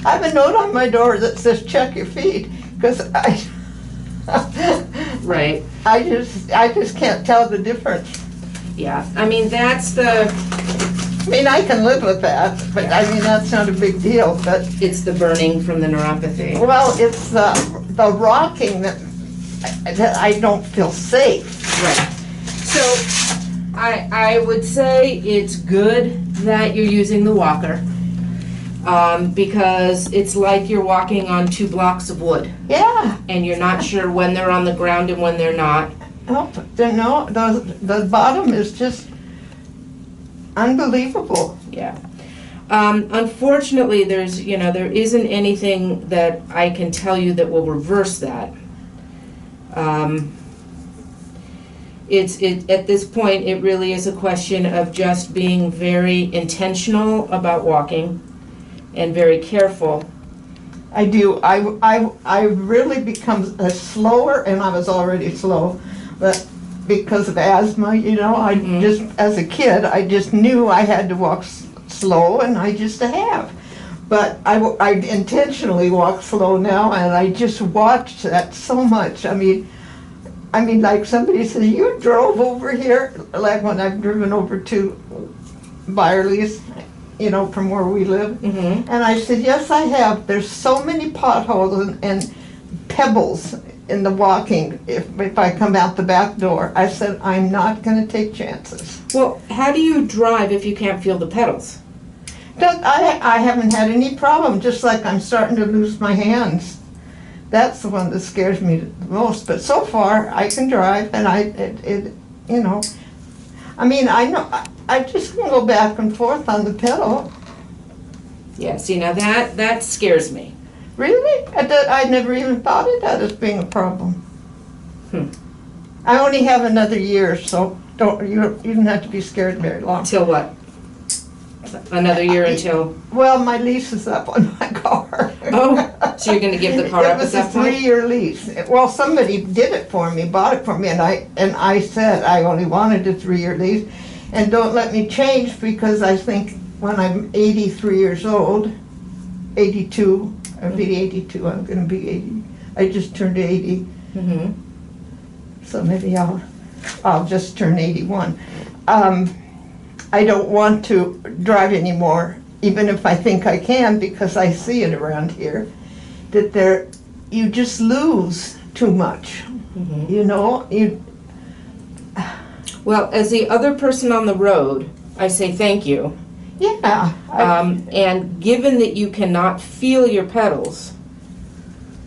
I have a note on my door that says check your feet, because Right. I just can't tell the difference. Yeah. I mean, that's the. I mean, I can live with that, but I mean, that's not a big deal, but. It's the burning from the neuropathy. Well, it's the rocking that I don't feel safe. Right. So I would say it's good that you're using the walker, because it's like you're walking on 2 blocks of wood. Yeah. And you're not sure when they're on the ground and when they're not. Oh, no, the bottom is just unbelievable. Yeah. Unfortunately, there isn't anything that I can tell you that will reverse that. At this point, it really is a question of just being very intentional about walking and very careful. I do. I really become slower, and I was already slow, but because of asthma, I just, as a kid, I just knew I had to walk slow, and I just have. But I intentionally walk slow now, and I just watch that so much. I mean, like somebody says, you drove over here, like when I've driven over to Byerly's, from where we live. Mm-hmm. And I said, yes, I have. There's so many potholes and pebbles in the walking if I come out the back door. I said, I'm not going to take chances. Well, how do you drive if you can't feel the pedals? I haven't had any problem, just like I'm starting to lose my hands. That's the one that scares me the most. But so far, I can drive, and I know I just can go back and forth on the pedal. Yeah, see, now that scares me. Really? I never even thought of that as being a problem. I only have another year, so you don't have to be scared very long. Till what? Another year until? Well, my lease is up on my car. Oh, so you're going to give the car up at that point? It was a 3-year lease. Well, somebody did it for me, bought it for me, and I said I only wanted a 3-year lease, and don't let me change, because I think when I'm 83 years old, 82, I'll be 82, I'm going to be 80. I just turned 80. Mm-hmm. So maybe I'll just turn 81. I don't want to drive anymore, even if I think I can, because I see it around here, that you just lose too much. Mm-hmm. Well, as the other person on the road, I say thank you. Yeah. And given that you cannot feel your pedals,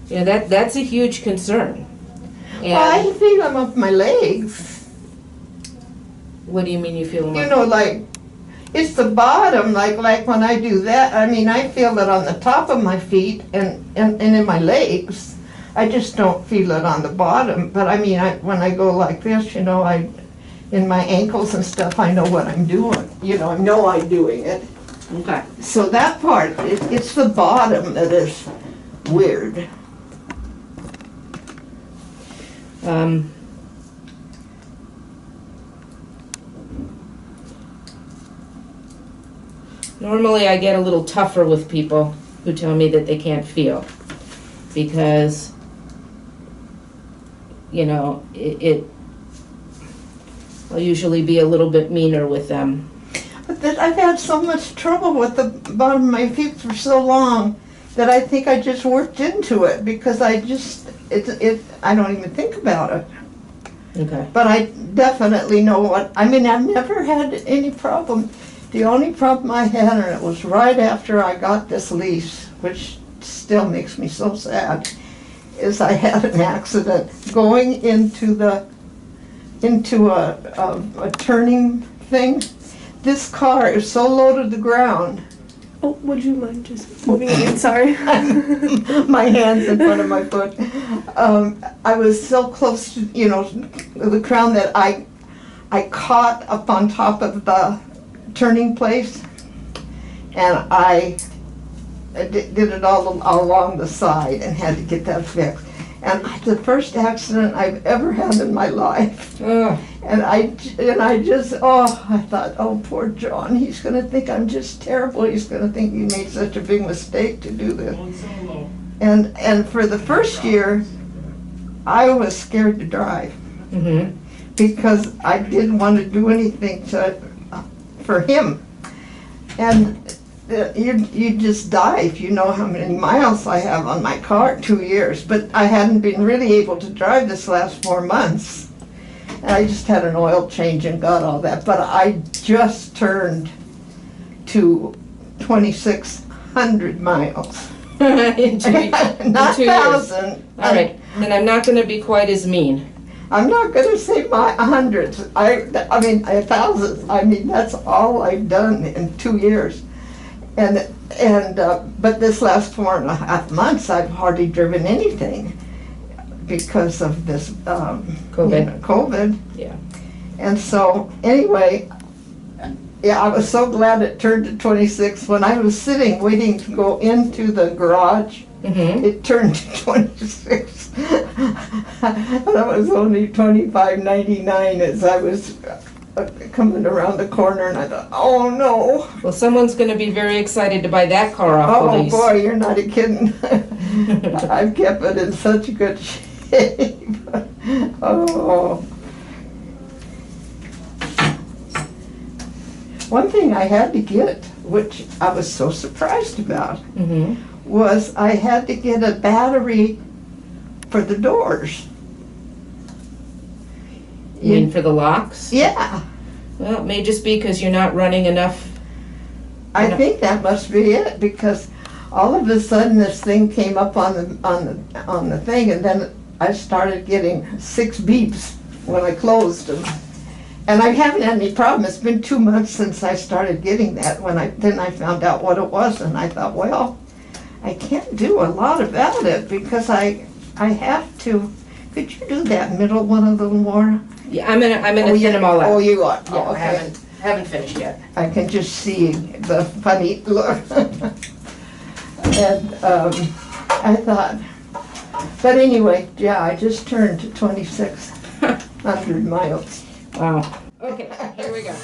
that's a huge concern. And well, I feel them up my legs. What do you mean you feel them? Like, it's the bottom, like when I do that, I feel it on the top of my feet and in my legs. I just don't feel it on the bottom. But when I go like this, in my ankles and stuff, I know what I'm doing. I know I'm doing it. Okay. So that part, it's the bottom that is weird. Normally I get a little tougher with people who tell me that they can't feel, because I'll usually be a little bit meaner with them. But I've had so much trouble with the bottom of my feet for so long that I think I just worked into it, because I don't even think about it. Okay. But I definitely know I've never had any problem. The only problem I had, and it was right after I got this lease, which still makes me so sad, is I had an accident going into a turning thing. This car is so low to the ground. Oh, would you mind just moving again? Sorry. My hands in front of my foot. I was so close to, the ground that I caught up on top of the turning place, and I did it all along the side and had to get that fixed. And the first accident I've ever had in my life. Oh, And I just, I thought, oh, poor John, he's gonna think I'm just terrible. He's gonna think you made such a big mistake to do this. And for the first year, I was scared to drive mm-hmm. because I didn't want to do anything for him. And you just die if you know how many miles I have on my car, 2 years. But I hadn't been really able to drive this last 4 months. And I just had an oil change and got all that. But I just turned to 2,600 miles. in 2, Not in 2 years. 1,000. All right, then I'm not going to be quite as mean. I'm not going to say my hundreds. I mean, 1,000. I mean, that's all I've done in 2 years. But this last 4.5 months, I've hardly driven anything because of this COVID. COVID. Yeah. And so, anyway, yeah, I was so glad it turned to 26. When I was sitting waiting to go into the garage, Mm-hmm. it turned to 26. That was only $25.99 as I was coming around the corner, and I thought, oh no. Well, someone's going to be very excited to buy that car off the Oh lease. boy, you're not kidding. I've kept it in such good shape. Oh. One thing I had to get, which I was so surprised about, Mm-hmm. was I had to get a battery for the doors. You mean for the locks? Yeah, Well, it may just be because you're not running enough. I think that must be it, because all of a sudden this thing came up on the thing, and then I started getting 6 beeps when I closed them. And I haven't had any problem. It's been 2 months since I started getting that. Then I found out what it was, and I thought, well, I can't do a lot about it because I have to. Could you do that middle one a little more? Yeah, I'm gonna thin them all out. Oh, you are. Yeah, Oh, I okay. haven't finished yet. I can just see the funny look. And I thought, but anyway, yeah, I just turned to 2,600 miles. Wow. Okay, here we go.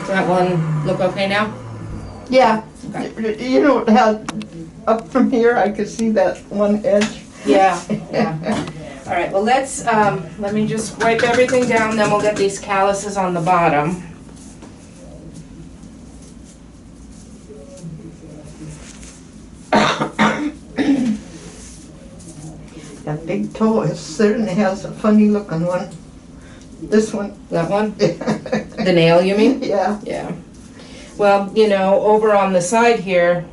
Does that one look okay now? Yeah, Okay. you know how up from here I could see that one edge? Yeah, yeah. All right, well, let me just wipe everything down, then we'll get these calluses on the bottom. That big toe is certainly has a funny looking one. This one. That one? The nail, you mean? Yeah. Yeah. Well, you know, over on the side here,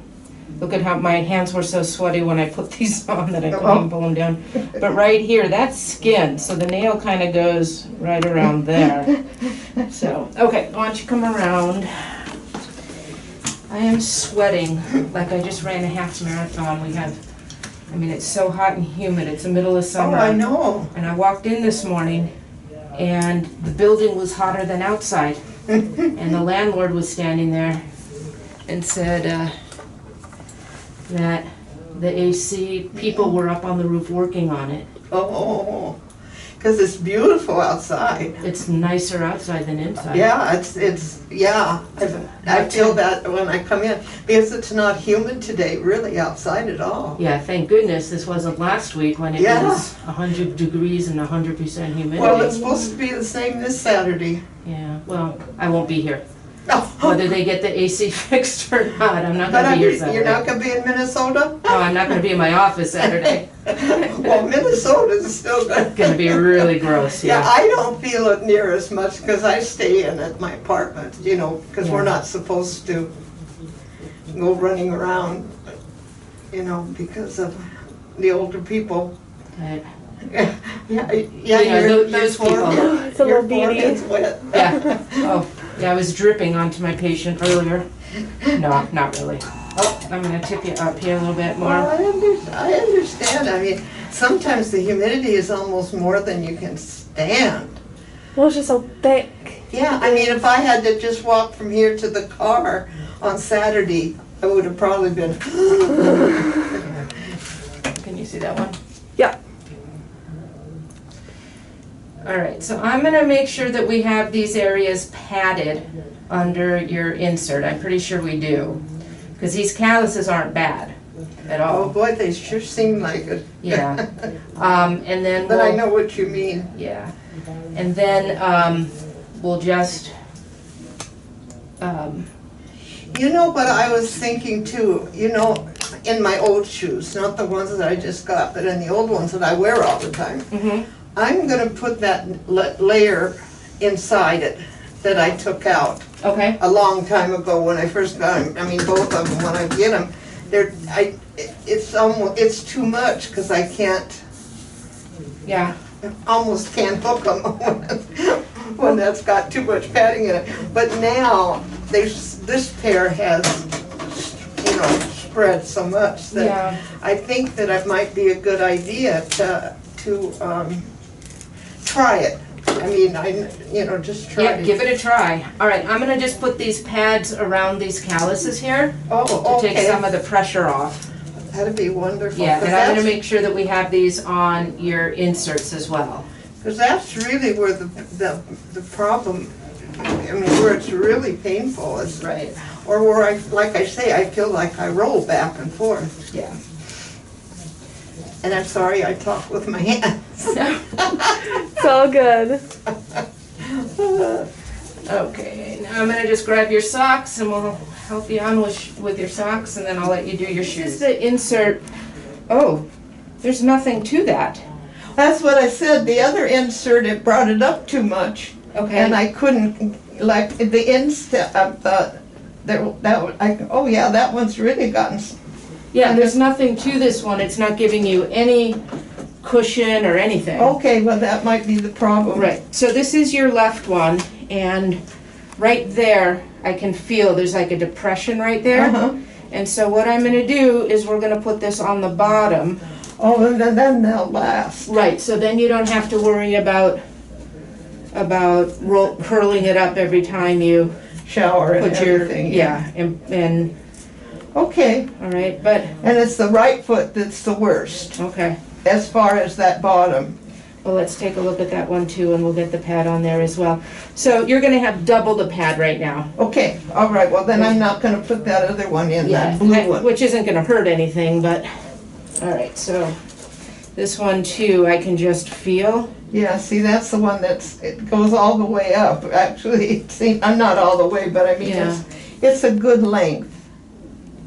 look at how my hands were so sweaty when I put these on that I couldn't even pull them down. But right here, that's skin, so the nail kind of goes right around there. So, okay, why don't you come around? I am sweating like I just ran a half marathon. I mean, it's so hot and humid. It's the middle of summer. Oh, I know. And I walked in this morning, and the building was hotter than outside. And the landlord was standing there and said that the AC people were up on the roof working on it. Oh, because it's beautiful outside. It's nicer outside than inside. Yeah, yeah. I feel that when I come in because it's not humid today, really, outside at all. Yeah, thank goodness this wasn't last week when it was 100 degrees and 100% humidity. Well, it's supposed to be the same this Saturday. Yeah, well, I won't be here. Oh. Whether they get the AC fixed or not, I'm not going to be here Saturday. You're not going to be in Minnesota? No, I'm not going to be in my office Saturday. Well, Minnesota's still good. It's going to be really gross, Yeah, yeah. I don't feel it near as much because I stay in at my apartment, you know, because we're not supposed to go running around, you know, because of the older people. Right. Yeah, Those people. It's a little beady. It's wet. Yeah. Oh, yeah, I was dripping onto my patient earlier. No, not really. Oh, I'm going to tip you up here a little bit more. Well, I understand. I mean, sometimes the humidity is almost more than you can stand. Well, it's just so thick. Yeah, I mean, if I had to just walk from here to the car on Saturday, I would have probably been. Can you see that one? Yeah. All right, so I'm going to make sure that we have these areas padded under your insert. I'm pretty sure we do, because these calluses aren't bad at Oh all. boy, they sure seem like it. Yeah. And then But I know what you mean. Yeah. And then we'll just You know what I was thinking too, you know, in my old shoes, not the ones that I just got, but in the old ones that I wear all the time, I'm gonna put that layer inside it that I took out okay. a long time ago when I first got them. I mean, both of them, when I get them, it's too much because I can't, Yeah. almost can't hook them when that's got too much padding in it. But now, this pair has, you know, spread so much that Yeah. I think that it might be a good idea to try it. I mean, just try Yeah, it. give it a try. All right, I'm gonna just put these pads around these calluses here Oh, to take okay. some of the pressure off. That'd be wonderful. Yeah, and I'm gonna Because make sure that we have these on your inserts as well. that's really where the problem, I mean, where it's really painful is, Right. or where like I say, I feel like I roll back and forth. Yeah. And I'm sorry I talk with my hands. It's all good. Okay, now I'm gonna just grab your socks and we'll help you on with your socks and then I'll let you do your shoes. This is the insert. Oh, there's nothing to that. That's what I said. The other insert, it brought it up too much. Okay. And I couldn't, like, the instep, I thought, oh yeah, that one's really gotten, Yeah, there's nothing to this one. It's not giving you any cushion or anything. okay, well, that might be the problem. Right, so this is your left one, and right there, I can feel there's like a depression right there. Uh-huh. And so what I'm gonna do is we're gonna put this on the bottom. Oh, and then they'll last. Right, so then you don't have to worry about curling it up every time you Shower and put your, everything. yeah, and, Okay, all right, but, and it's the right foot that's the worst, okay, as far as that bottom. Well, let's take a look at that one too, and we'll get the pad on there as well. So you're gonna have double the pad right now. Okay, all right, well then I'm not gonna put that other one in, that blue one. Which isn't gonna hurt anything, but, all right, so this one too, I can just feel. Yeah, see, that's the one it goes all the way up. Actually, I'm not all the way, but I mean, Yeah. it's a good length.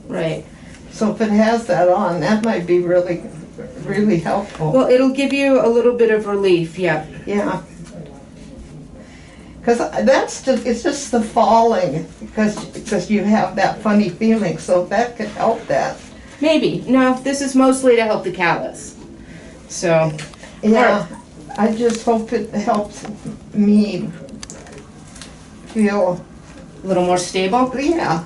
Right. So if it has that on, that might be really, really helpful. Well, it'll give you a little bit of relief, yeah. Yeah. Because it's just the falling, because you have that funny feeling, so that could help that. Maybe. No, this is mostly to help the callus. So, Yeah, I just hope it helps me feel, a little more stable. yeah.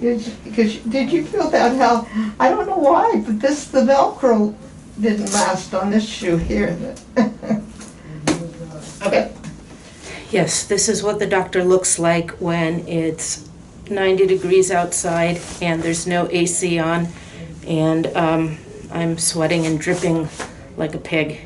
Because did you feel that how, I don't know why, but the Velcro didn't last on this shoe here. Okay. Yes, this is what the doctor looks like when it's 90 degrees outside and there's no AC on, and I'm sweating and dripping like a pig.